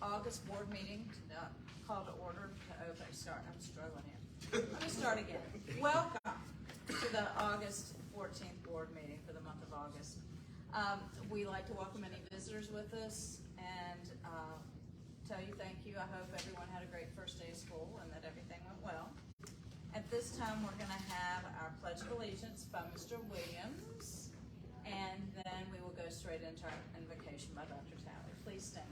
August board meeting, call to order. I'm struggling here. Let me start again. Welcome to the August 14th board meeting for the month of August. We like to welcome any visitors with us and tell you thank you. I hope everyone had a great first day of school and that everything went well. At this time, we're going to have our Pledge of Allegiance by Mr. Williams, and then we will go straight into our invocation by Dr. Talley. Please stand.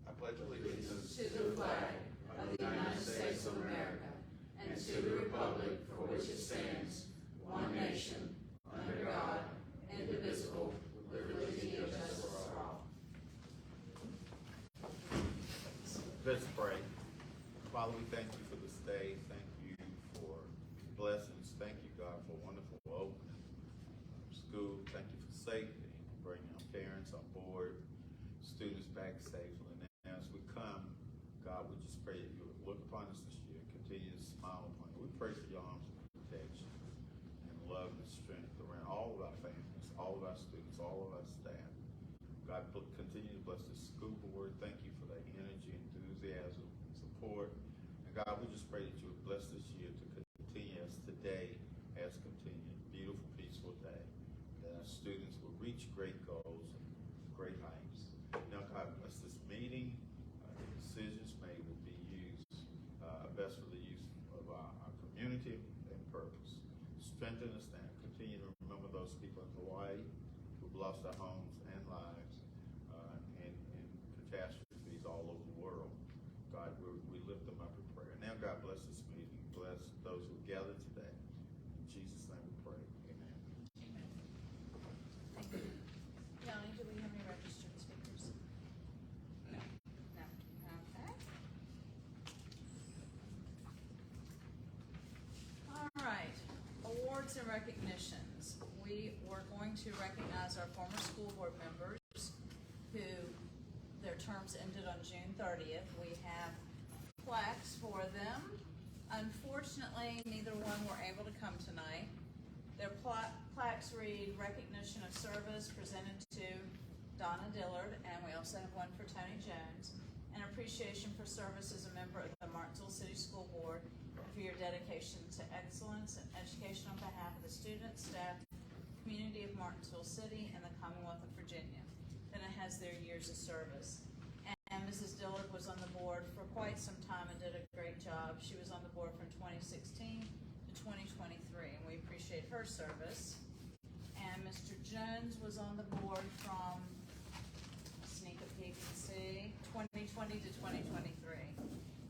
I pledge allegiance to the flag of the United States of America and to the republic for which it stands, one nation, under God, indivisible, with liberty and justice for all. Let's pray. Father, we thank you for this day. Thank you for blessings. Thank you, God, for a wonderful opening of school. Thank you for safety, bringing our parents on board, students back safely. And as we come, God, we just pray that you would look upon us this year, continue to smile upon us. We pray for your arms of protection and love and strength around all of our families, all of our students, all of our staff. God, continue to bless the school board. Thank you for their energy, enthusiasm, support. And God, we just pray that you would bless this year to continue as today has continued. Beautiful, peaceful day. That our students will reach great goals and great heights. Now, God, bless this meeting. The decisions made will be used best for the use of our community and purpose. Strengthen us now. Continue to remember those people in Hawaii who've lost their homes and lives in catastrophes all over the world. God, we lift them up in prayer. Now, God, bless this meeting. Bless those who gathered today. In Jesus' name we pray. Amen. Amen. Thank you. Yanni, do we have any registered speakers? No. No. Okay. All right. Awards and recognitions. We were going to recognize our former school board members who their terms ended on June 30th. We have plaques for them. Unfortunately, neither one were able to come tonight. Their plaques read recognition of service presented to Donna Dillard, and we also have one for Tony Jones, and appreciation for service as a member of the Martinsville City School Board for your dedication to excellence and education on behalf of the students, staff, community of Martinsville City, and the Commonwealth of Virginia. Then it has their years of service. And Mrs. Dillard was on the board for quite some time and did a great job. She was on the board from 2016 to 2023, and we appreciate her service. And Mr. Jones was on the board from, sneak a peek and see, 2020 to 2023.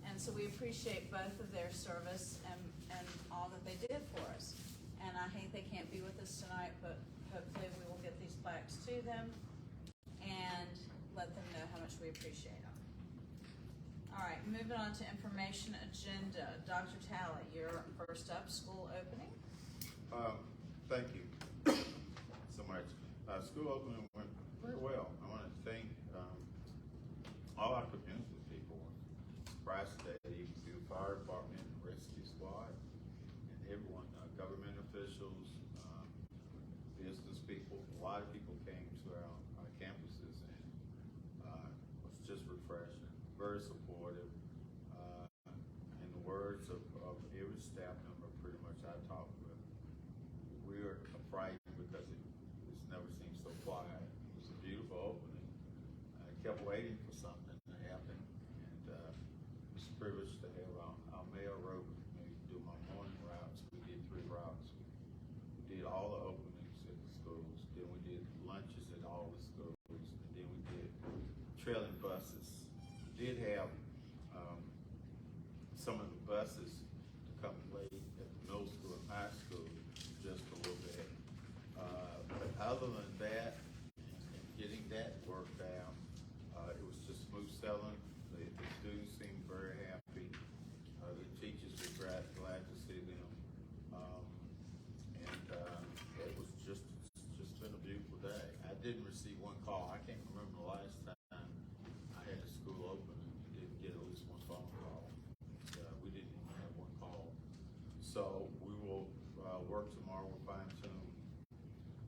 And so we appreciate both of their service and all that they did for us. And I hate they can't be with us tonight, but hopefully we will get these plaques to them and let them know how much we appreciate them. All right, moving on to information agenda. Dr. Talley, you're first up, school opening. Thank you so much. School opening went very well. I want to thank all our community people. Surprised today, even through the fire department, rescue squad, and everyone, government officials, business people. A lot of people came to our campuses, and it was just refreshing, very supportive. In the words of every staff member pretty much I talked with, we are afraid because it's never seemed so quiet. It was a beautiful opening. I kept waiting for something to happen, and it was a privilege to have our mayor wrote me to do my morning routes. We did 3 routes. We did all the openings at the schools. Then we did lunches at all the schools. And then we did trailing buses. We did have some of the buses to come late at the middle school and high school just a little bit. But other than that, and getting that worked out, it was just smooth sailing. The students seemed very happy. The teachers were glad to see them. It was just been a beautiful day. I didn't receive one call. I can't remember the last time I had a school open and didn't get at least one phone call. We didn't even have one call. So we will work to tomorrow we'll fine tune,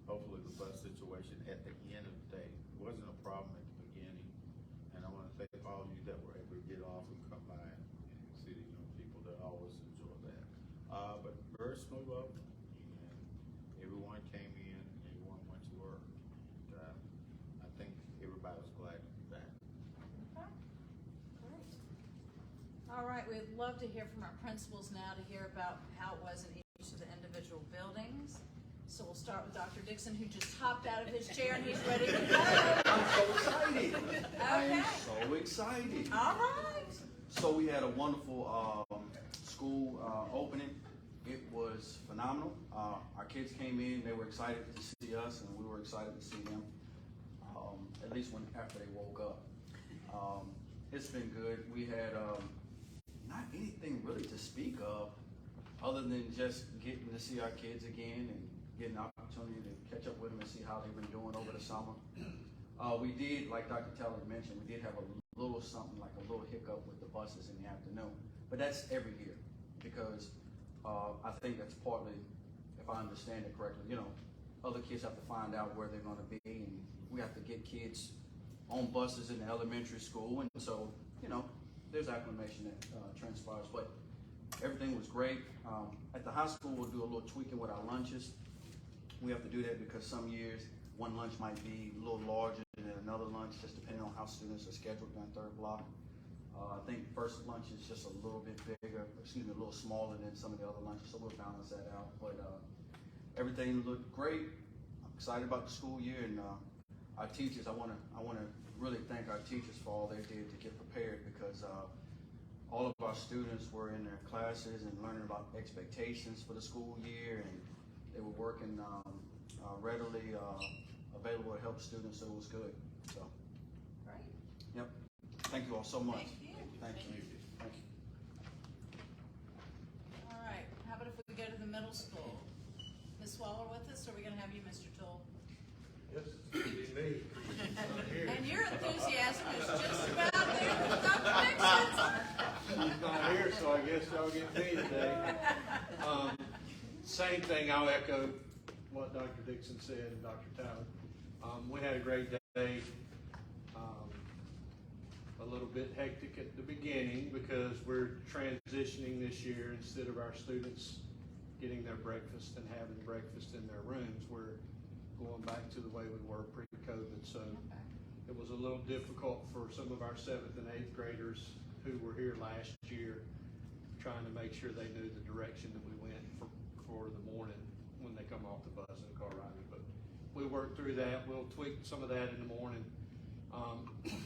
hopefully the bus situation at the end of the day. It wasn't a problem at the beginning, and I want to thank all of you that were able to get off and come by and see the young people that always enjoy that. But very smooth up, and everyone came in, everyone went to work. I think everybody was glad to be back. Okay, great. All right, we'd love to hear from our principals now to hear about how it was in each of the individual buildings. So we'll start with Dr. Dixon, who just hopped out of his chair and he's ready to go. I'm so excited. I am Okay. so excited. All right. So we had a wonderful school opening. It was phenomenal. Our kids came in, they were excited to see us, and we were excited to see them, at least after they woke up. It's been good. We had not anything really to speak of other than just getting to see our kids again and getting an opportunity to catch up with them and see how they've been doing over the summer. We did, like Dr. Teller mentioned, we did have a little something like a little hiccup with the buses in the afternoon. But that's every year because I think that's partly, if I understand it correctly, other kids have to find out where they're going to be, and we have to get kids on buses in the elementary school, and so, there's acclimation that transpires. But everything was great. At the high school, we'll do a little tweaking with our lunches. We have to do that because some years one lunch might be a little larger than another lunch, just depending on how students are scheduled in that third block. I think first lunch is just a little bit bigger, a little smaller than some of the other lunches, so we'll balance that out. But everything looked great. I'm excited about the school year, and our teachers. I want to really thank our teachers for all they did to get prepared, because all of our students were in their classes and learning about expectations for the school year, and they were working readily available to help students, so it was good. So, Great. yep. Thank you all so much. Thank you. Thank you. Thank you. All right, how about if we go to the middle school? Ms. Waller with us, or are we gonna have you, Mr. Toole? Yes, it's me. I'm here. And your enthusiasm is just about there with Dr. Dixon. He's not here, so I guess y'all get me today. Same thing, I'll echo what Dr. Dixon said and Dr. Tyler. We had a great day. A little bit hectic at the beginning because we're transitioning this year. Instead of our students getting their breakfast and having breakfast in their rooms, we're going back to the way we were pre-COVID. So it was a little difficult for some of our 7th and 8th graders who were here last year, trying to make sure they knew the direction that we went for the morning when they come off the bus and the car riding. But we worked through that. We'll tweak some of that in the morning.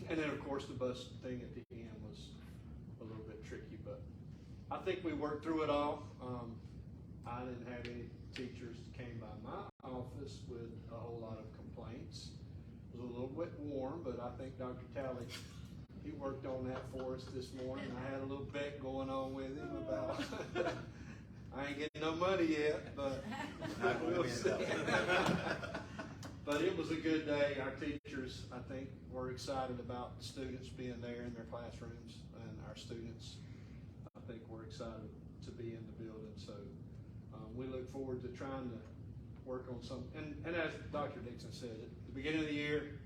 And then of course the bus thing at the end was a little bit tricky, but I think we worked through it all. I didn't have any teachers that came by my office with a whole lot of complaints. It was a little bit warm, but I think Dr. Talley, he worked on that for us this morning. I had a little bet going on with him about, I ain't getting no money yet, but we'll see. But it was a good day. Our teachers, I think, were excited about the students being there in their classrooms, and our students, I think, were excited to be in the building. So we look forward to trying to work on some, and as Dr. Dixon said, at the beginning of the year,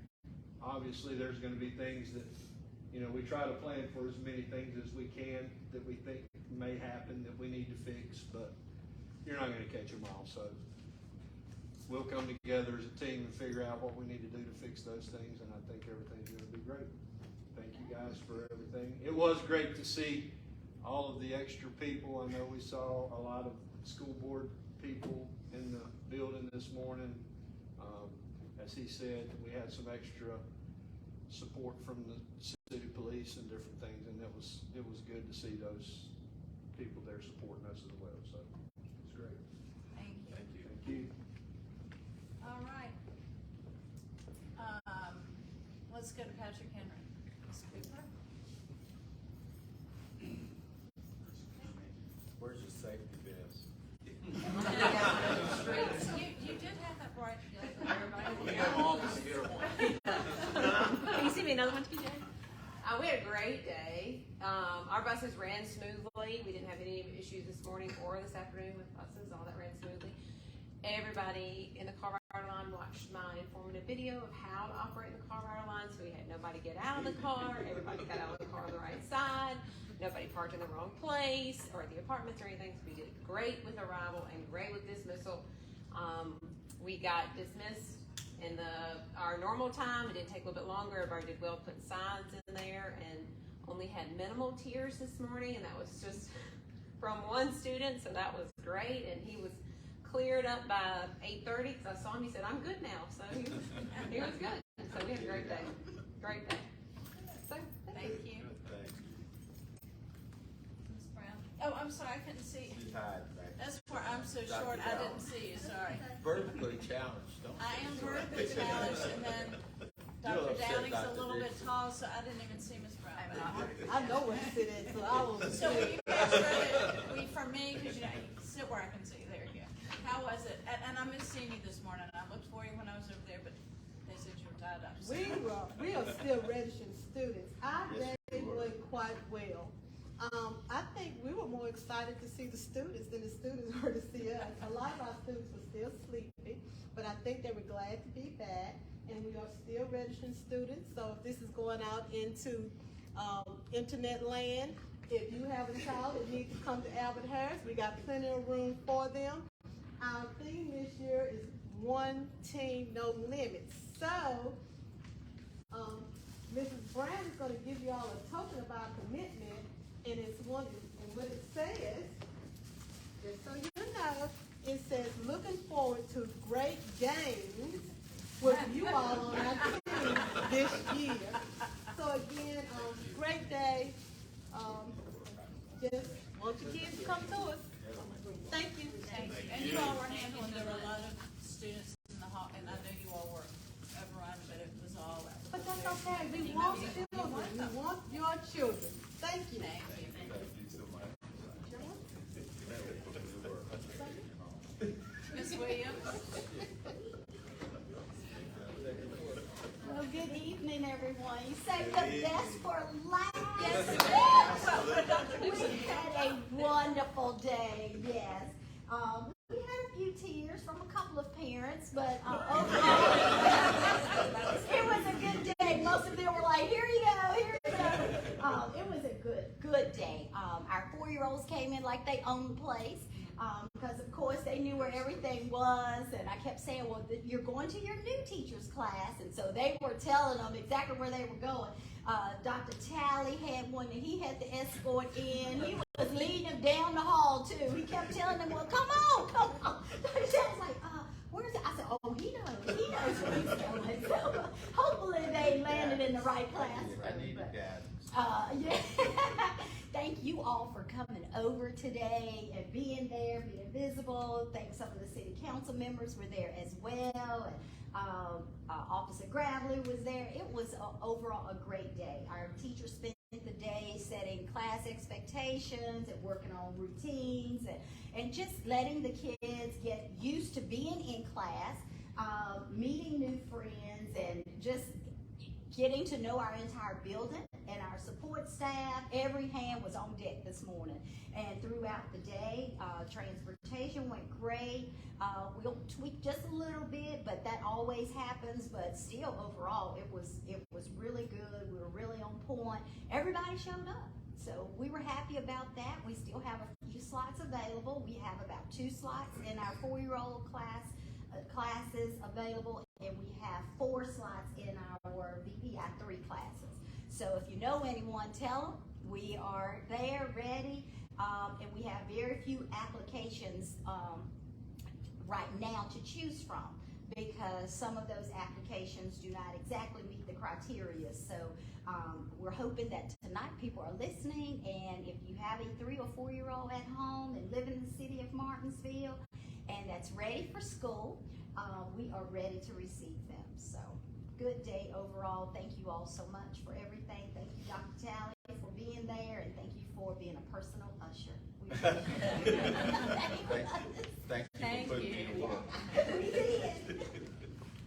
obviously there's going to be things that, we try to plan for as many things as we can that we think may happen that we need to fix, but you're not going to catch them all. So we'll come together as a team and figure out what we need to do to fix those things, and I think everything's going to be great. Thank you guys for everything. It was great to see all of the extra people. I know we saw a lot of school board people in the building this morning. As he said, we had some extra support from the city police and different things, and it was good to see those people there supporting us as well. So it was great. Thank you. Thank you. Thank you. All right. Let's go to Patrick Henry. Ms. Cooper? Where's your safety vest? You did have that bright yellow. Can you see me another one, TJ? We had a great day. Our buses ran smoothly. We didn't have any issues this morning or this afternoon with buses. All that ran smoothly. everybody in the car rider line watched my informative video of how to operate the car rider line, so we had nobody get out of the car, everybody got out of the car on the right side, nobody parked in the wrong place or at the apartments or anything, so we did great with arrival and great with dismissal. We got dismissed in our normal time. It didn't take a little bit longer. Everybody did well putting signs in there, and only had minimal tears this morning, and that was just from one student, so that was great. And he was cleared up by 8:30 because I saw him. He said, "I'm good now," so he was good. So we had a great day. Great day. So Thank you. Thank you. Ms. Brown. Oh, I'm sorry, I couldn't see. She's hiding back. That's where I'm so Dr. short, I Brown. didn't see you, sorry. Vertically challenged, don't you? I am vertically challenged, and then Dr. upset, Downing's a Dr. little bit Dixon. tall, so I didn't even see Ms. Brown. I know where to sit at, so I will. So will you guys ready, for me, because you know, sit where I can see, there you go. How was it? And I missed seeing you this morning, I looked for you when I was over there, but they said you were tied up. So. We are still registering students. Our Yes, day you are. went quite well. I think we were more excited to see the students than the students were to see us. A lot of our students were still sleepy, but I think they were glad to be back, and we are still registering students. So if this is going out into internet land, if you have a child that needs to come to Albert Harris, we got plenty of room for them. Our theme this year is one team, no limits. So, Mrs. Brown is going to give you all a token of our commitment, and it's one. And what it says, just so you know, it says, "Looking forward to great games with you all on our team this year." So again, great day. Just want your kids to come to us. Thank you. Thank you. And you all were handling, there were a lot of students in the hall, and I know you all were overrun, but it was all. But that's okay. We want children. We want your children. Thank you. Thank you. Thank you so much. Ms. Williams? Well, good evening, everyone. You saved the best for last. We had a wonderful day, yes. We had a few tears from a couple of parents, but overall, it was a good day. Most of them were like, "Here you go, here you go." It was a good day. Our 4-year-olds came in like they owned the place. Because of course they knew where everything was, and I kept saying, "Well, you're going to your new teacher's class," and so they were telling them exactly where they were going. Dr. Talley had one that he had to escort in. He was leading them down the hall too. He kept telling them, "Well, come on." Dr. Talley was like, "Where's it?" I said, "Oh, he knows where he's going." So hopefully they landed in the right class. I need guidance. Yeah. Thank you all for coming over today and being there, being visible. Thanks, some of the city council members were there as well. And Officer Gravely was there. It was overall a great day. Our teachers spent the day setting class expectations and working on routines and just letting the kids get used to being in class, meeting new friends, and just getting to know our entire building and our support staff. Every hand was on deck this morning. And throughout the day, transportation went great. We'll tweak just a little bit, but that always happens. But still, overall, it was really good. We were really on point. Everybody showed up. So we were happy about that. We still have a few slots available. We have about 2 slots in our 4-year-old classes available, and we have 4 slots in our VPI 3 classes. So if you know anyone, tell them we are there, ready, and we have very few applications right now to choose from, because some of those applications do not exactly meet the criteria. So we're hoping that tonight people are listening, and if you have a 3 or 4-year-old at home and live in the city of Martinsville and that's ready for school, we are ready to receive them. So good day overall. Thank you all so much for everything. Thank you, Dr. Talley, for being there, and thank you for being a personal usher. We appreciate it. Thank you for putting me to work. We did.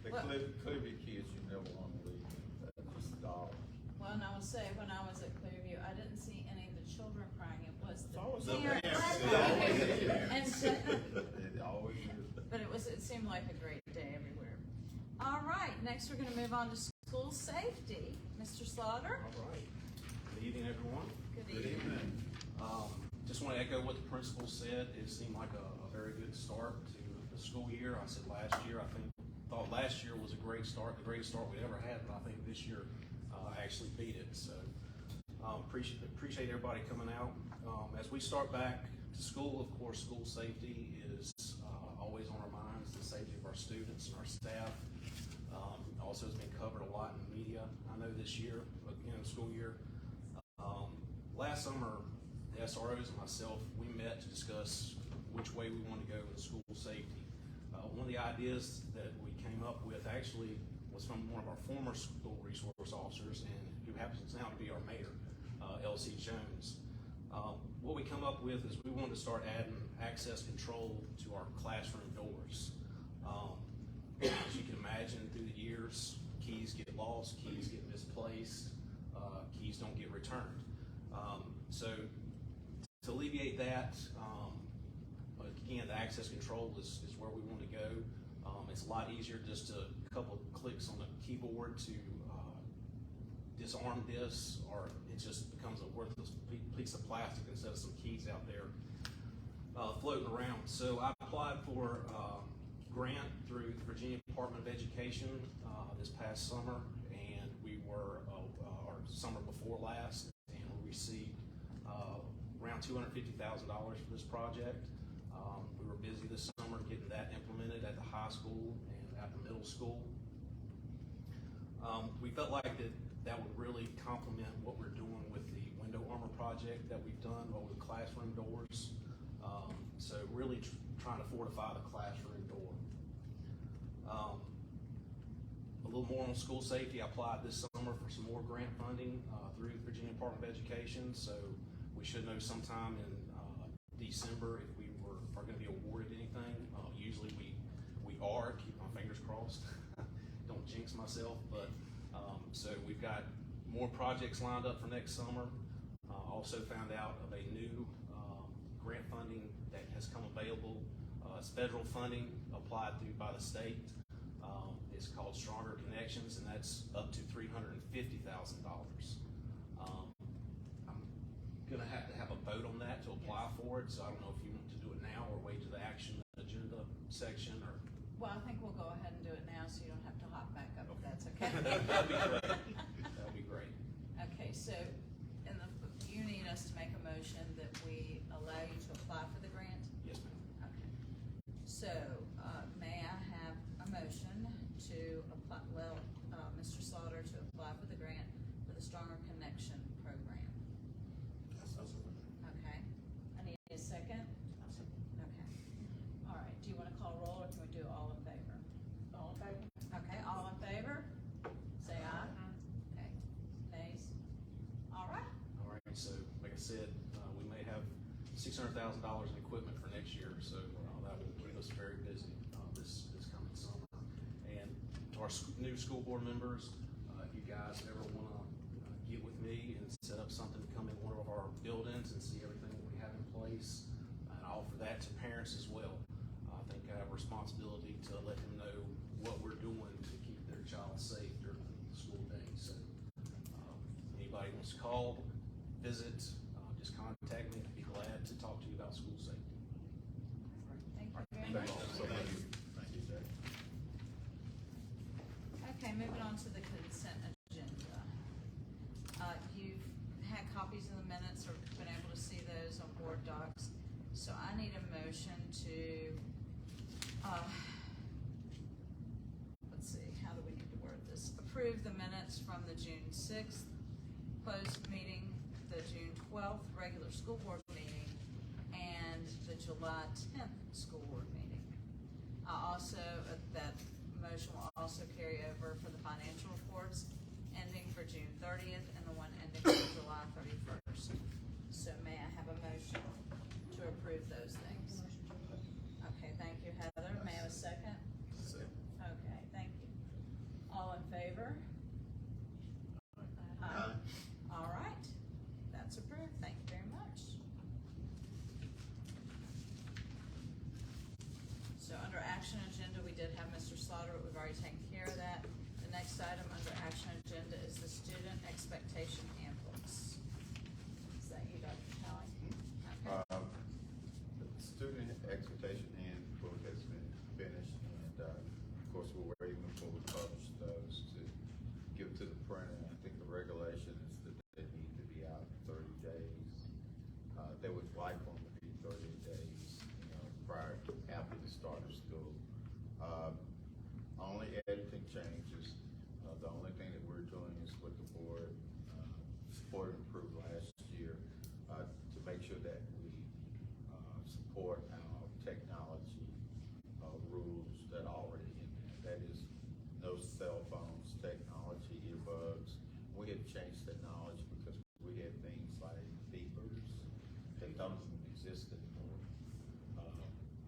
The Clearview kids, you never want to leave. That's just dog. Well, and I will say, when I was at Clearview, I didn't see any of the children crying. It was the It's always the parents. parents. It always is. And so, It always is. but it was seemed like a great day everywhere. All right, next we're gonna move on to school safety. Mr. Slaughter? All right. Good evening, everyone. Good Good evening. evening. Just want to echo what the principal said. It seemed like a very good start to the school year. I said last year, thought last year was a great start, the greatest start we ever had, but I think this year actually beat it. So appreciate everybody coming out. As we start back to school, of course, school safety is always on our minds, the safety of our students and our staff. Also has been covered a lot in the media. I know this year, again, school year. Last summer, the SROs and myself, we met to discuss which way we want to go with school safety. One of the ideas that we came up with actually was from one of our former school resource officers, and who happens now to be our mayor, L.C. Jones. What we come up with is we wanted to start adding access control to our classroom doors. As you can imagine, through the years, keys get lost, keys get misplaced, keys don't get returned. So to alleviate that, again, the access control is where we want to go. It's a lot easier just a couple of clicks on the keyboard to disarm this, or it just becomes a worthless piece of plastic instead of some keys out there floating around. So I applied for grant through the Virginia Department of Education this past summer, and we were our summer before last, and we received around $250,000 for this project. We were busy this summer getting that implemented at the high school and at the middle school. We felt like that would really complement what we're doing with the window armor project that we've done over the classroom doors. So really trying to fortify the classroom door. A little more on school safety. I applied this summer for some more grant funding through the Virginia Department of Education. So we should know sometime in December if we are going to be awarded anything. Usually we are. Keep my fingers crossed. Don't jinx myself. But so we've got more projects lined up for next summer. Also found out of a new grant funding that has come available. It's federal funding applied by the state. It's called Stronger Connections, and that's up to $350,000. I'm gonna have to have a vote on that to apply for it, so I don't know if you want to do it now or wait to the action agenda section, or. Well, I think we'll go ahead and do it now so you don't have to hop back up, if that's okay. That'd be great. That'd be great. Okay, so you need us to make a motion that we allow you to apply for the grant? Yes, ma'am. Okay. So, may I have a motion to apply, Mr. Slaughter, to apply for the grant for the Stronger Connection program? Okay. I need a second? Okay. All right, do you want to call roll, or can we do all in favor? All in favor. Okay, all in favor? Say aye. Okay. Nays? All right. All right, so like I said, we may have $600,000 in equipment for next year, so that will keep us very busy this coming summer. And to our new school board members, if you guys ever want to get with me and set up something to come in one of our buildings and see everything that we have in place, and I offer that to parents as well. I think I have a responsibility to let them know what we're doing to keep their child safe during the school day. So anybody wants to call, visit, just contact me. I'd be glad to talk to you about school safety. Thank you very much. Thank you, Jay. Okay, moving on to the consent agenda. You've had copies of the minutes or been able to see those on board docs. So I need a motion to, let's see, how do we need to word this? Approve the minutes from the June 6th closed meeting, the June 12th regular school board meeting, and the July 10th school board meeting. That motion will also carry over for the financial reports ending for June 30th and the one ending for July 31st. So may I have a motion to approve those things? Okay, thank you, Heather. May I have a second? Okay, thank you. All in favor? Aye. All right, that's approved. Thank you very much. So under action agenda, we Only editing changes. The only thing that we're doing is what the board support and approved last year to make sure that we support our technology rules that are already in there. That is, no cell phones, technology, earbuds. We had changed technology because we had things like beepers that don't even exist anymore.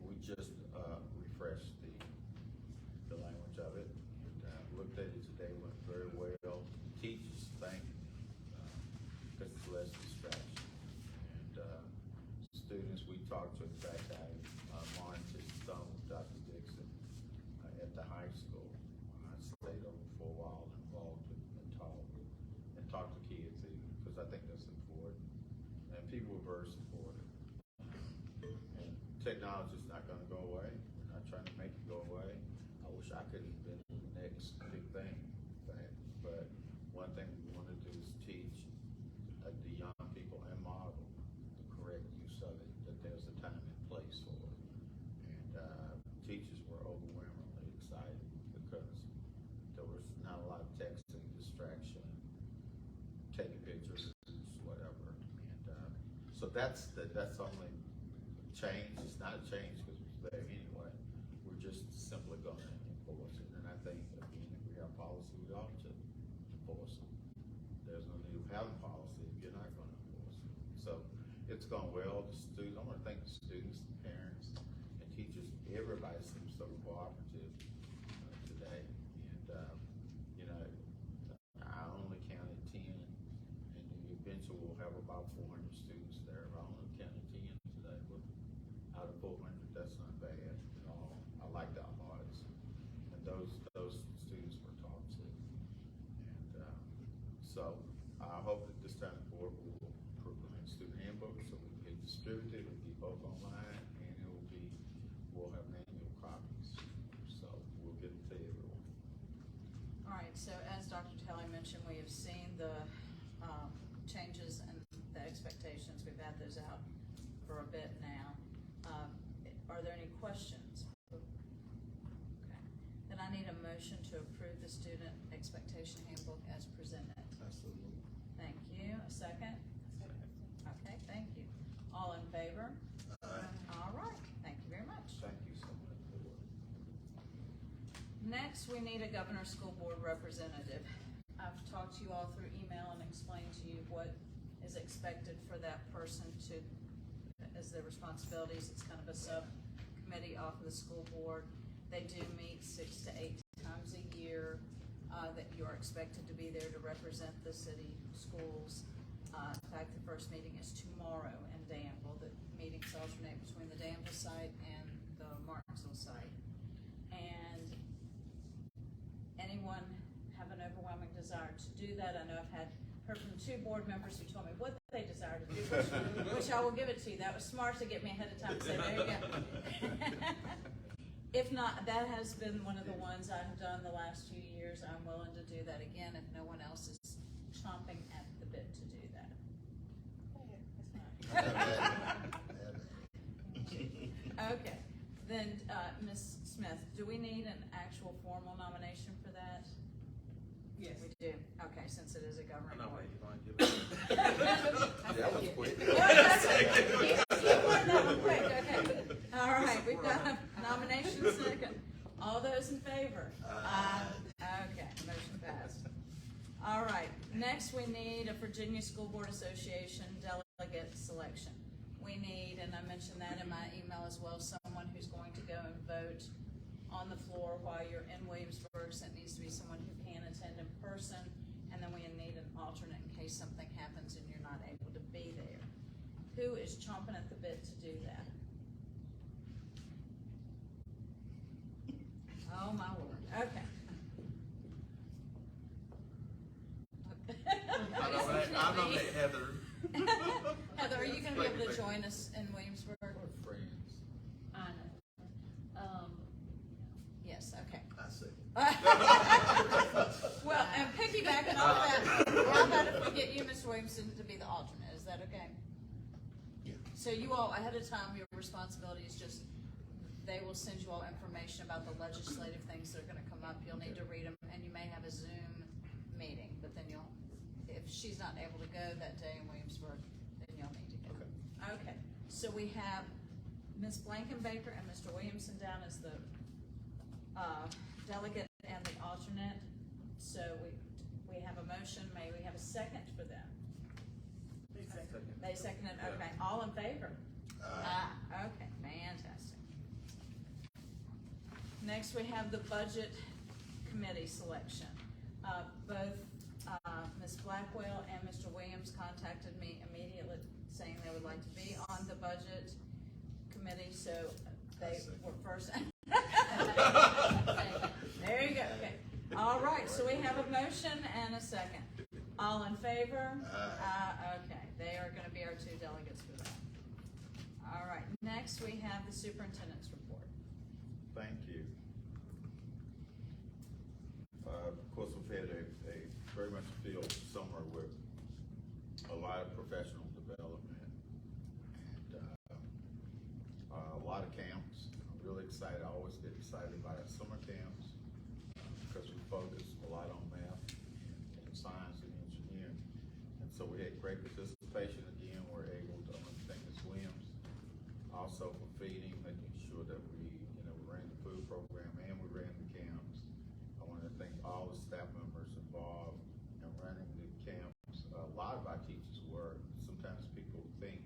We just refreshed the language of it. Looked at it today, went very well. Teachers thank because it's less distraction. And students we talked to, in fact, I monitored some with Dr. Dixon at the high school. I stayed over for a while involved and talked to kids because I think that's important. And people were very supportive. And technology is not going to go away. We're not trying to make it go away. I wish I could have been the next big thing, but one thing we want to do is teach the young people and model the correct use of it, that there's a time and place for it. And teachers were overwhelmingly excited because there was not a lot of texting, distraction, taking pictures, whatever. And so that's the only change. It's not a change because it's there anyway. We're just simply going to enforce it. And I think, again, if we have policy, we ought to enforce it. There's no need of having policy if you're not going to enforce it. So it's gone well. The students, I want to thank the students, the parents, and teachers. Everybody seems so cooperative today. And, you know, I only counted 10, and eventually we'll have about 400 students there. I only counted 10 today, but out of 400, that's not bad at all. I like the odds, and those students were taught to. And so I hope that this time the board will proclaim student handbook so we can get distributed. It'll be both online and we'll have manual copies. So we'll get it to everyone. All right, so as Dr. Talley mentioned, we have seen the changes and the expectations. We've had those out for a bit now. Are there any questions? Okay. Then I need a motion to approve the student expectation handbook as presented. Absolutely. Thank you. A second? Okay, thank you. All in favor? All right, thank you very much. Thank you so much, board. Next, we need a Governor School Board representative. I've talked to you all through email and explained to you what is expected for that person to, as their responsibilities. It's kind of a subcommittee off of the school board. They do meet 6 to 8 times a year, that you are expected to be there to represent the city schools. In fact, the first meeting is tomorrow in Danville. The meetings alternate between the Danville site and the Martinsville site. And anyone have an overwhelming desire to do that? I know I've heard from 2 board members who told me what they desire to do, which I will give it to you. That was smart to get me ahead of time to say, there you go. If not, that has been one of the ones I've done the last few years. I'm willing to do that again if no one else is chomping at the bit to do that. Okay, then Ms. Smith, do we need an actual formal nomination for that? Yes. We do. Okay, since it is a government board. That was quick. You went that one quick. Okay. All right, we've got a nomination second. All those in favor? Okay, motion passed. All right, next we need a Virginia School Board Association delegate selection. We need, and I mentioned that in my email as well, someone who's going to go and vote on the floor while you're in Williamsburg. So it needs to be someone who can attend in person, and then we need an alternate in case something happens and you're not able to be there. Who is chomping at the bit to do that? Oh my word, okay. I nominate Heather. Heather, are you going to be able to join us in Williamsburg? We're friends. I know. Yes, okay. I see. Well, and piggybacking off that, how about if we get you, Mr. Williamson, to be the alternate? Is that okay? Yeah. So you all, ahead of time, your responsibility is just they will send you all information about the legislative things that are gonna come up. You'll need to read them, and you may have a Zoom meeting, but then if she's not able to go that day in Williamsburg, then you'll need to go. Okay, so we have Ms. Blankenbaker and Mr. Williamson down as the delegate and the alternate. So we have a motion. May we have a second for them? They seconded, okay. All in favor? Okay, fantastic. Next, we have the budget committee selection. Both Ms. Blackwell and Mr. Williams contacted me immediately saying they would like to be on the budget committee, so they were first. There you go, okay. All right, so we have a motion and a second. All in favor? Okay, they are gonna be our two delegates for that. All right, next we have the superintendent's report. Thank you. Of course, we've had a very much filled summer with a lot of professional development and a lot of camps. I'm really excited. I always get excited about our summer camps because we focus a lot on math and science and engineering. And so we had great participation again. We're able to thank Ms. Williams also for feeding, making sure that we ran the food program and we ran the camps. I want to thank all the staff members involved in running the camps. A lot of our teachers work. Sometimes people think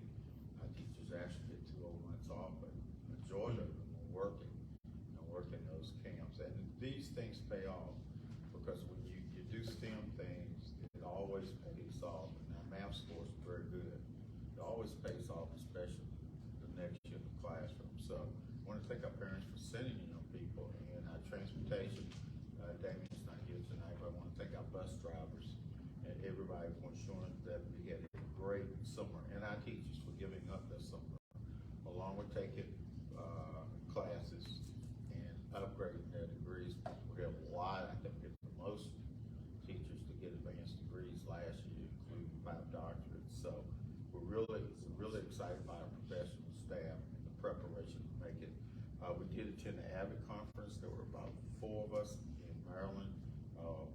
our teachers actually get 2 whole months off, but the majority of them are working those camps. And these things pay off because when you do STEM things, it always pays off. And our math scores are very good. It always pays off, especially the next year in the classroom. So I want to thank our parents for sending people and our transportation. Damien's not here tonight, but I want to thank our bus drivers and everybody for ensuring that we had a great summer, and our teachers for giving up their summer, along with taking classes and upgrading their degrees. We have a lot, I think we had the most teachers to get advanced degrees last year, including 5 doctorates. So we're really excited about our professional staff and the preparation to make it. We did attend the Avid conference. There were about 4 of us in Maryland,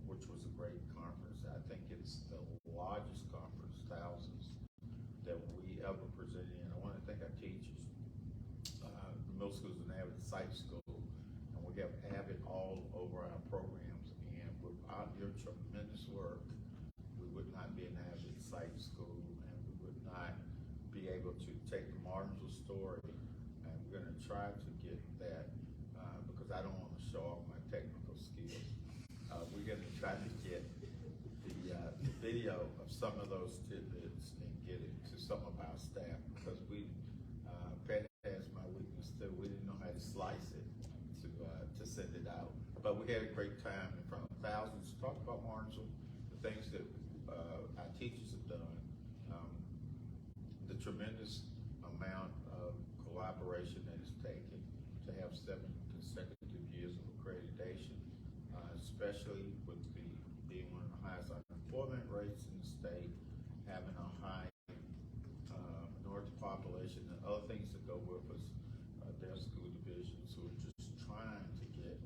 which was a great conference. I think it's the largest conference, thousands, that we ever presented in. I want to thank our teachers. The middle school is an Avid site school, and we have Avid all over our programs. And without your tremendous work, we would not be an Avid site school, and we would not be able to take the Martinsville story. And we're going to try to get that because I don't want to show off my technical skills. We're going to try to get the video of some of those tidbits and get it to some of our staff because Pat has my weakness too. We didn't know how to slice it to send it out. But we had a great time in front of thousands to talk about Martinsville, the things that our teachers have done, the tremendous amount of collaboration that is taken to have 7 consecutive years of accreditation, especially with being one of the highest unemployment rates in the state, having a high minority population, and other things that go with us. Their school divisions who are just trying to get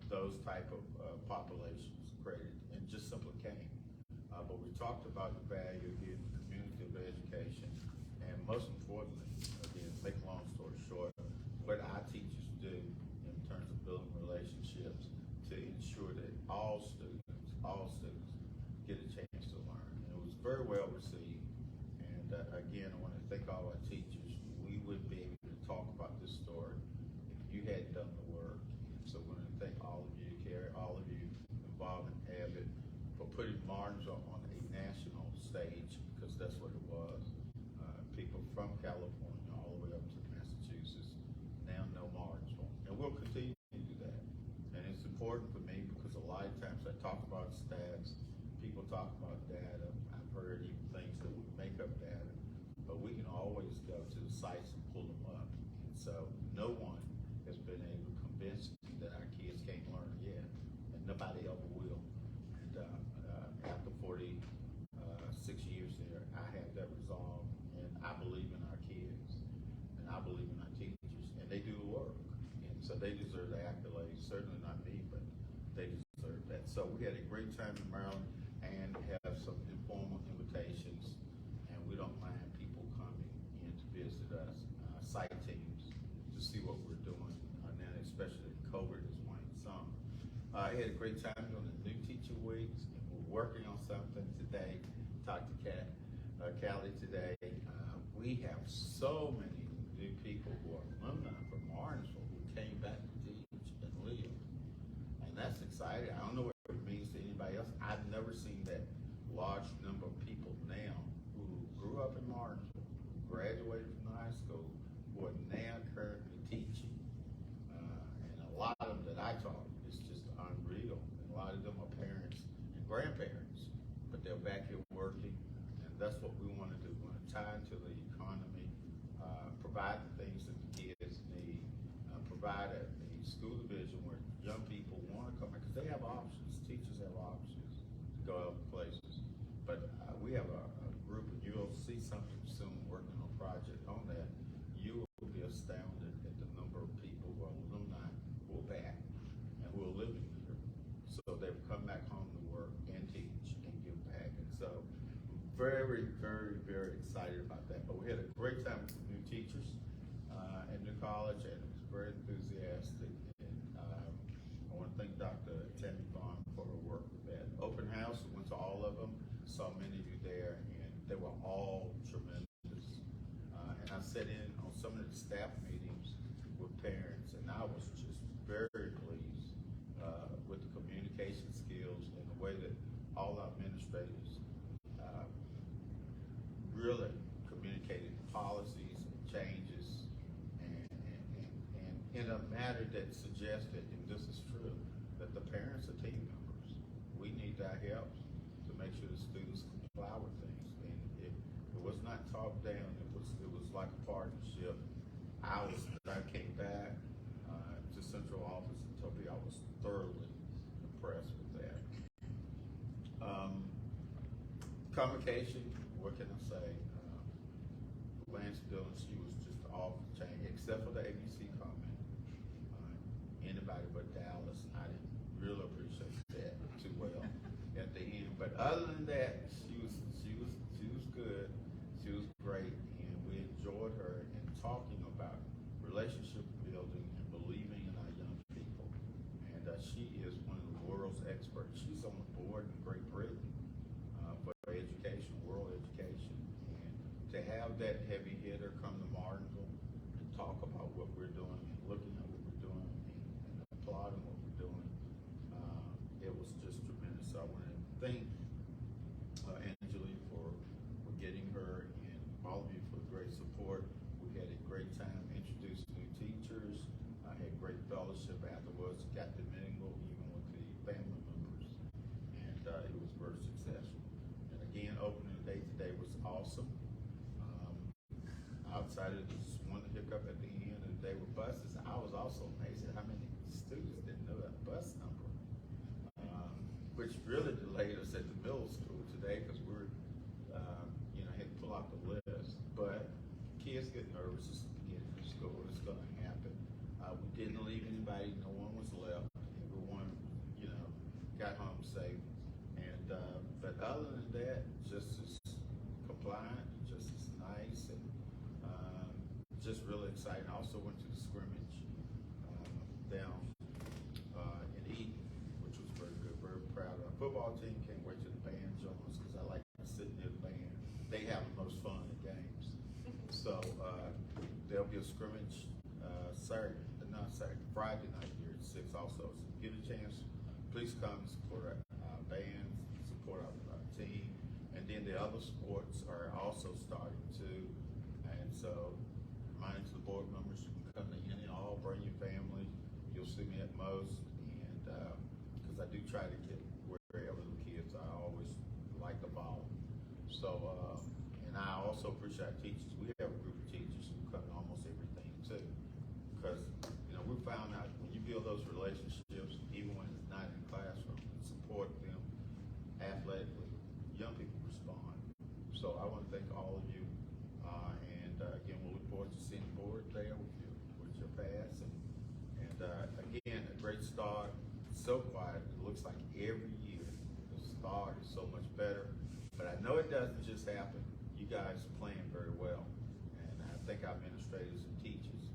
those type of populations accredited and just simply can't. But we talked about the value of the community of education, and most importantly, again, make a long story short, what our teachers do in terms of building relationships to ensure that all students get a chance to learn. And it was very well received. And again, I want to thank all our teachers. We wouldn't be able to talk about this story if you hadn't done the work. So I want to thank all of you, Carrie, all of you involved in Avid for putting Martinsville on a national stage, because that's what it was. People from California all the way up to Massachusetts now know Martinsville, and we'll continue to do that. And it's important for me because a lot of times I talk about stats, people talk about data. I've heard even things that would make up data, but we can always go to the sites and pull them up. And so no one has been able to convince me that our kids can't learn yet, and nobody ever will. And after 46 years there, I have that resolve, and I believe in our kids, and I believe in our teachers, and they do the work. accolades, certainly not me, but they deserve that. So we had a great time in Maryland and have some informal invitations, and we don't mind people coming in to visit us, site teams, to see what we're doing, now especially COVID is wanting some. I had a great time on the New Teacher Weeks, and we're working on something today. Talked to Callie today. We have so many new people who are alumni from Martinsville who came back to teach and live. And that's exciting. I don't know what it means to anybody else. I've never seen that large number of people now who grew up in Martinsville, who graduated from high school, who are now currently teaching. And a lot of them that I taught, it's just unreal. And a lot of them are parents and grandparents, but they're back here working, and that's what we want to do. We want to tie into the economy, provide the things that the kids need, provide a school division where young people want to come in, because they have options. Teachers have options to go other places. But we have a group, and you'll see something soon working on a project on that. You will be astounded at the number of people who are alumni who are back and who are living here. So they've come back home to work and teach and give back. And so very, very, very excited about that. But we had a great time with new teachers at New College, and it was very enthusiastic. And I want to thank Dr. Tammy Vaughn for her work with that. Open house, we went to all of them, saw many of you there, and they were all tremendous. And I sat in on some of the staff meetings with parents, and I was just very pleased with the communication skills and the way that all our administrators really communicated policies and changes, and in a manner that suggested, and this is true, that the parents are team members. We need their help to make sure the students comply with things. And it was not top down, it was like a partnership. I came back to central office and told me I was thoroughly impressed with that. Convocation, what can I say? Lance Dillon, she was just off the chain, except for the ABC comment. Anybody but Dallas, I didn't really appreciate that too well at the end. But other than that, she was good. She was great, and we enjoyed her in talking about relationship building and believing in our young people. And she is one of the world's experts. She's on the board in Great Britain for education, world education. And to have that heavy hitter come to Martinsville and talk about what we're doing and looking at what we're doing and applauding what we're doing, it was just tremendous. So I want to thank Angela for getting her, and all of you for the great support. We had a great time introducing new teachers. I had great fellowship afterwards, got to mingle even with the family members, and it was very successful. And again, opening the day today was awesome. Outside of this one hiccup at the end of the day with buses, I was also amazed at how many students didn't know that bus number, which really delayed us at the middle school today, because we were, had to pull out the list. But kids get nervous at the beginning of school. It's going to happen. We didn't leave anybody. No one was left. Everyone, got home safe. And but other than that, just as compliant, just as nice, and just really exciting. I also went to the scrimmage down in Eden, which was very good. Very proud of our football team. Can't wait till the band joins, because I like to sit near the band. They have the most fun at games. So there'll be a scrimmage Friday night here at 6 also. So get a chance, please come support our band, support our team. And then the other sports are also starting too. And so remind the board members, you can come to any and all, bring your family. You'll see me at most. And because I do try to get wherever the kids are, I always like to follow. So, and I also appreciate our teachers. We have a group of teachers who come to almost everything too. Because, we found out when you build those relationships, even when it's not in the classroom, and support them athletically, young people respond. So I want to thank all of you. And again, we'll look forward to seeing the board there with your pass. And again, start so quiet. It looks like every year the start is so much better. But I know it doesn't just happen. You guys are playing very well. And I think our administrators and teachers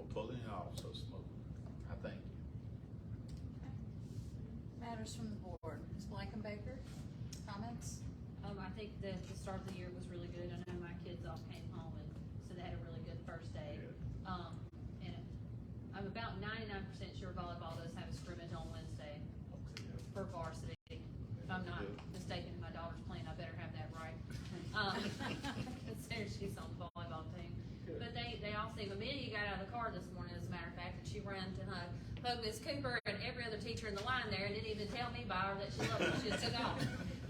are pulling it off so smoothly. I thank you. Matters from the board. Ms. Blankenbaker, comments? I think that the start of the year was really good. I know my kids all came home, and so they had a really good first day. And I'm about 99% sure volleyball does have a scrimmage on Wednesday for varsity. If I'm not mistaken, my daughter's playing, I better have that right. Considering she's on the volleyball team. But they all seem, Amelia got out of the car this morning, as a matter of fact, and she ran to hug Miss Cooper and every other teacher in the line there, and didn't even tell me by her that she loved me. She just took off.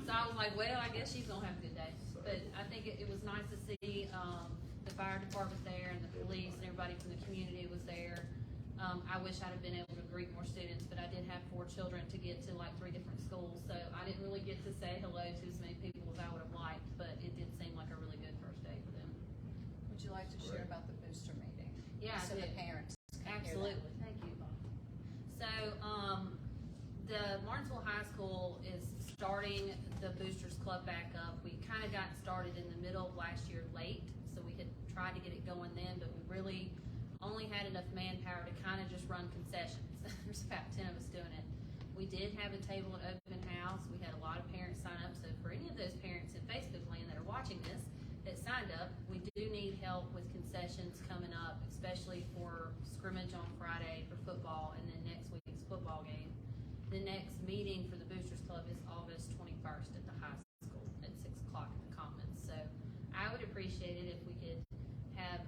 So I was like, well, I guess she's gonna have a good day. But I think it was nice to see the fire department there and the police and everybody from the community was there. I wish I'd have been able to greet more students, but I did have 4 children to get to like 3 different schools, so I didn't really get to say hello to as many people as I would have liked, but it did seem like a really good first day for them. Would you like to share about the booster meeting? Yeah, I So the did. parents can hear that. Absolutely, thank you. So, the Martinsville High School is starting the Boosters Club back up. We kind of got started in the middle of last year late, so we had tried to get it going then, but we really only had enough manpower to kind of just run concessions. There's about 10 of us doing it. We did have a table at open house. We had a lot of parents sign up, so for any of those parents in Facebook land that are watching this that signed up, we do need help with concessions coming up, especially for scrimmage on Friday for football and then next week's football game. The next meeting for the Boosters Club is August 21st at the high school at 6 o'clock in the Commons. So I would appreciate it if we could have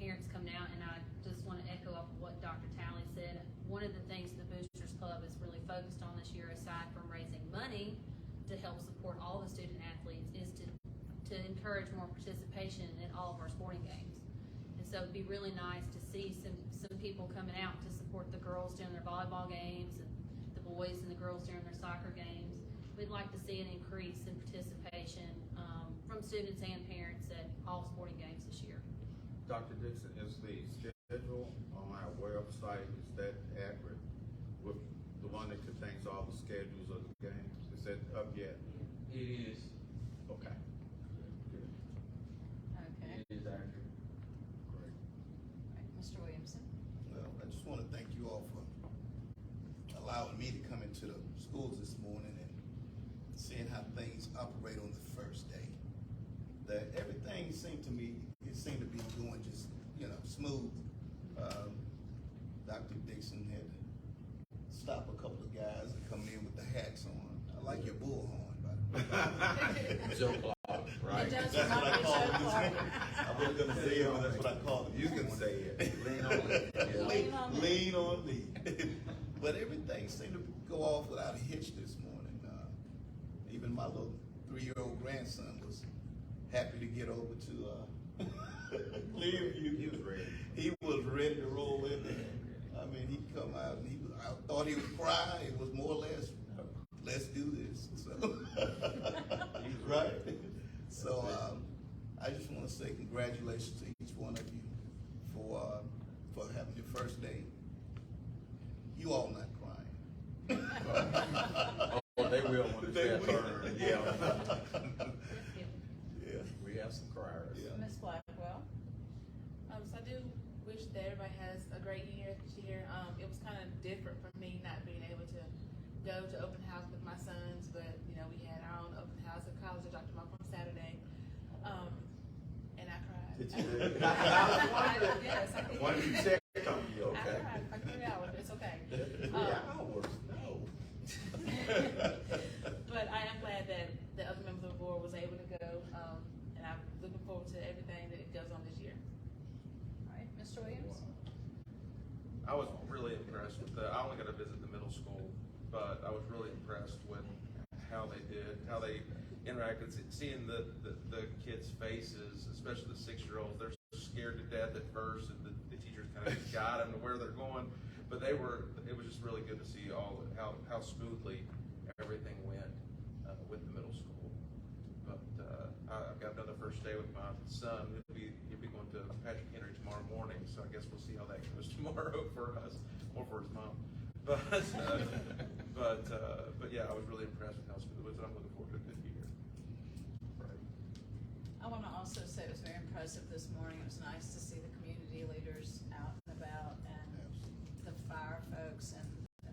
parents come down, and I just want to echo up what Dr. Talley said. One of the things the Boosters Club is really focused on this year, aside from raising money to help support all the student athletes, is to encourage more participation in all of our sporting games. And so it'd be really nice to see some people coming out to support the girls during their volleyball games and the boys and the girls during their soccer games. We'd like to see an increase in participation from students and parents at all sporting games this year. Dr. Dixon, is the schedule on our website, is that accurate? With the one that contains all the schedules of the games? Is that up yet? It is. Okay. Good. Okay. It is accurate. Great. Right, Mr. Williamson? Well, I just want to thank you all for allowing me to come into the schools this morning and seeing how things operate on the first day. That everything seemed to be going just, smooth. Dr. Dixon had to stop a couple of guys that come in with the hats on. I like your bullhorn, by the way. Joe Clark, right? It does That's what remind I me call of it Joe this Clark. morning. I wasn't gonna say it, but that's what I call it. You can say it. Lean on it. Yeah. Lean on me. Lean on me. But everything seemed to go off without a hitch this morning. Even my little 3-year-old grandson was happy to get over to Clearview. He was ready. He was ready to roll in there. I mean, he come out and I thought he would cry. It was more or less, let's do this. So, right? So, I just want to say congratulations to each one of you for having your first day. You all not crying. Oh, they will when it's their They will. turn. Yeah. Yeah. We have some criers. Yeah. Ms. Blackwell? So I do wish that everybody has a great year this year. It was kind of different for me not being able to go to open house with my sons, but we had our own open house at college. I dropped them off on Saturday, and I cried. Did you? Yes, I did. Why don't you check on you, I okay? cried for 3 hours. It's okay. 3 hours? No. But I am glad that the other members of the board was able to go, and I'm looking forward to everything that goes on this year. All right, Mr. Williams? I was really impressed with I only got to visit the middle school, but I was really impressed with how they interacted, seeing the kids' faces, especially the 6-year-olds. They're scared to death at first, and the teachers kind of guide them to where they're going. But it was just really good to see how smoothly everything went with the middle school. But I've got another first day with my son. He'll be going to Patrick Henry tomorrow morning, so I guess we'll see how that goes tomorrow for us, or for his mom. But yeah, I was really impressed with how smooth it was. I'm looking forward to a good year. Right. I want to also say it was very impressive this morning. It was nice to see the community leaders out and about and the fire folks, and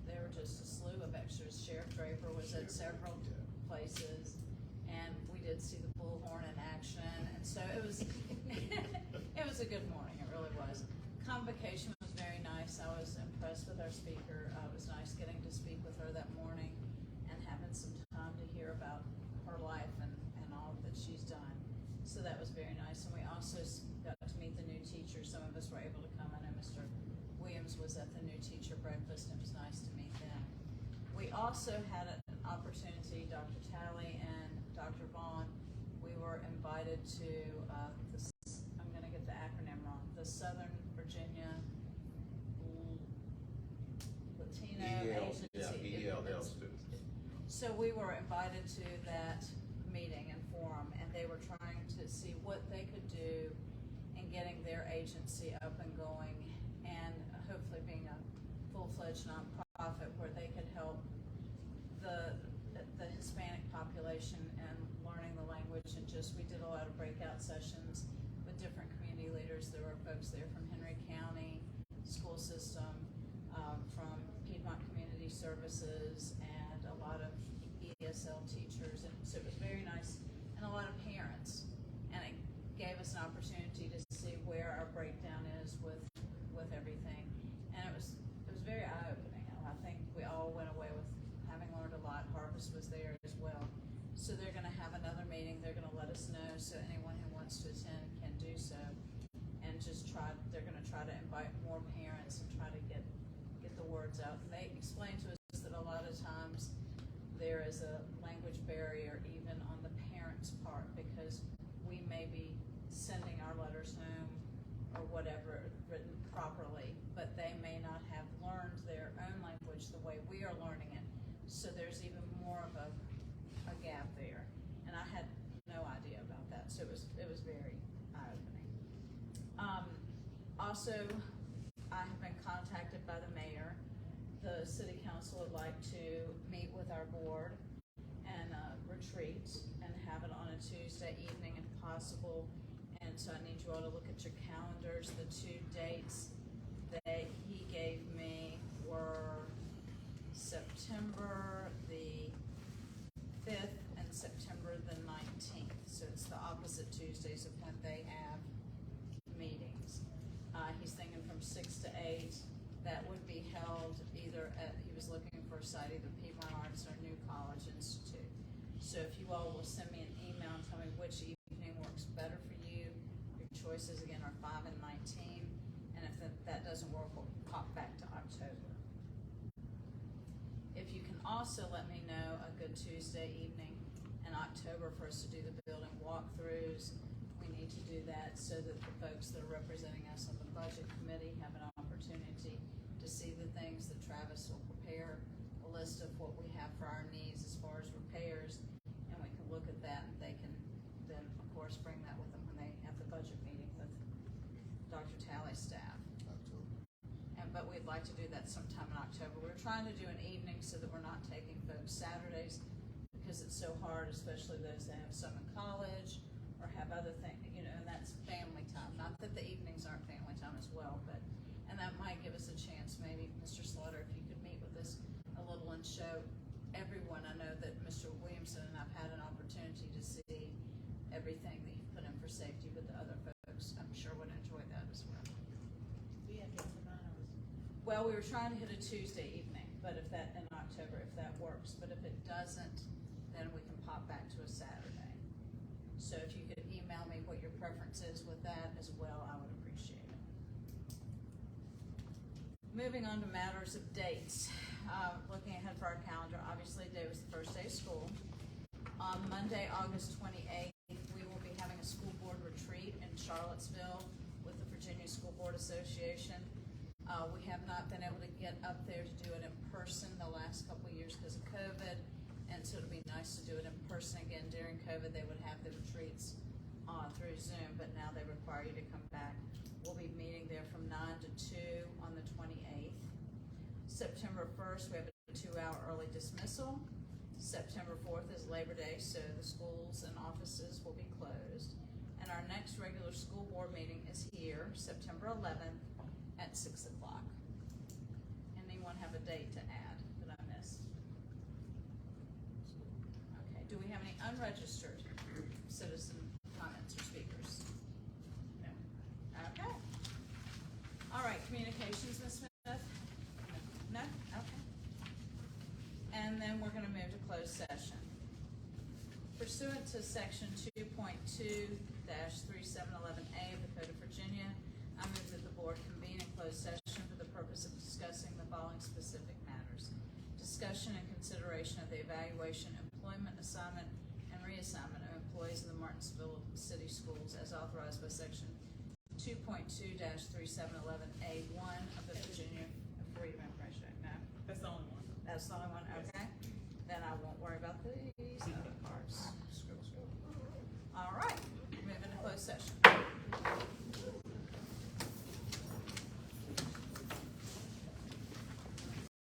there were just a slew of extras. Sheriff Draper was at several places, and we did see the bullhorn in action, and so it was it was a good morning. It really was. Convocation was very nice. I was impressed with our speaker. It was nice getting to speak with her that morning and having some time to hear about her life and all that she's done. So that was very nice. And we also got to meet the new teachers. Some of us were able to come. I know Mr. Williams was at the new teacher breakfast, and it was nice to meet them. We also had an opportunity, Dr. Talley and Dr. Vaughn, we were invited to I'm going to get the acronym wrong, the Southern Virginia Latino Agency. So we were invited to that meeting and forum, and they were trying to see what they could do in getting their agency up and going, and hopefully being a full-fledged nonprofit where they could help the Hispanic population and learning the language. And we did a lot of breakout sessions with different community leaders. There were folks there from Henry County school system, from Piedmont Community Services, and a lot of ESL teachers. And so it was very nice, and a lot of parents. And it gave us an opportunity to see where our breakdown is with everything. And it was very eye-opening. I think we all went away with having learned a lot. Harvest was there as well. So they're going to have another meeting. They're going to let us know, so anyone who wants to attend can do so. And they're going to try to invite more parents and try to get the words out. And they explained to us that a lot of times there is a language barrier even on the parents' part, because we may be sending our letters home or whatever written properly, but they may not have learned their own language the way we are learning it. So there's even more of a gap there, and I had no idea about that. So it was very eye-opening. Also, I have been contacted by the mayor. The city council would like to meet with our board and retreat and have it on a Tuesday evening if possible. And so I need you all to look at your calendars. The two dates that he gave me were September the 5th and September the 19th. So it's the opposite Tuesdays of when they have meetings. He's thinking from 6 to 8. That would be held either he was looking for a site, either Piedmont Arts or New College Institute. So if you all will send me an email and tell me which evening works better for you, your choices again are 5 and 19. And if that doesn't work, we'll pop back to October. If you can also let me know a good Tuesday evening in October for us to do the building walkthroughs. We need to do that so that the folks that are representing us on the budget committee have an opportunity to see the things that Travis will prepare, a list of what we have for our needs as far as repairs, and we can look at that, and they can then, of course, bring that with them when they have the budget meeting with Dr. Talley's staff. But we'd like to do that sometime in October. We're trying to do an evening so that we're not taking folks Saturdays, because it's so hard, especially those that have some in college or have other things, and that's family time. Not that the evenings aren't family time as well, and that might give us a chance, maybe, Mr. Slaughter, if you could meet with us a little and show everyone. I know that Mr. Williamson and I've had an opportunity to see everything that you've put in for safety, but the other folks, I'm sure, would enjoy that as well. Well, we were trying to hit a Tuesday evening, but in October, if that works. But if it doesn't, then we can pop back to a Saturday. So if you could email me what your preference is with that as well, I would appreciate it. Moving on to matters of dates. Looking ahead for our calendar, obviously today was the first day of school. On Monday, August 28th, we will be having a school board retreat in Charlottesville with the Virginia School Board Association. We have not been able to get up there to do it in person the last couple of years because of COVID, and so it'll be nice to do it in person again. During COVID, they would have the retreats through Zoom, but now they require you to come back. We'll be meeting there from 9 to 2 on the 28th. September 1st, we have a 2-hour early dismissal. September 4th is Labor Day, so the schools and offices will be closed. And our next regular school board meeting is here, September 11th at 6 o'clock. Anyone have a date to add that I missed? Okay, do we have any unregistered citizen comments or speakers? No. Okay. All right, communications, Ms. Smith? No? Okay. And then we're gonna move to closed session. Pursuant to section 2.2-3711A of the Code of Virginia, I move that the board convene in closed session for the purpose of discussing the following specific matters. Discussion and consideration of the evaluation, employment, assignment, and reassignment of employees in the Martinsville City Schools as authorized by section 2.2-3711A1 of the Virginia Freedom of Information Act. No? That's the only one. That's the only one, okay? Then I won't worry about the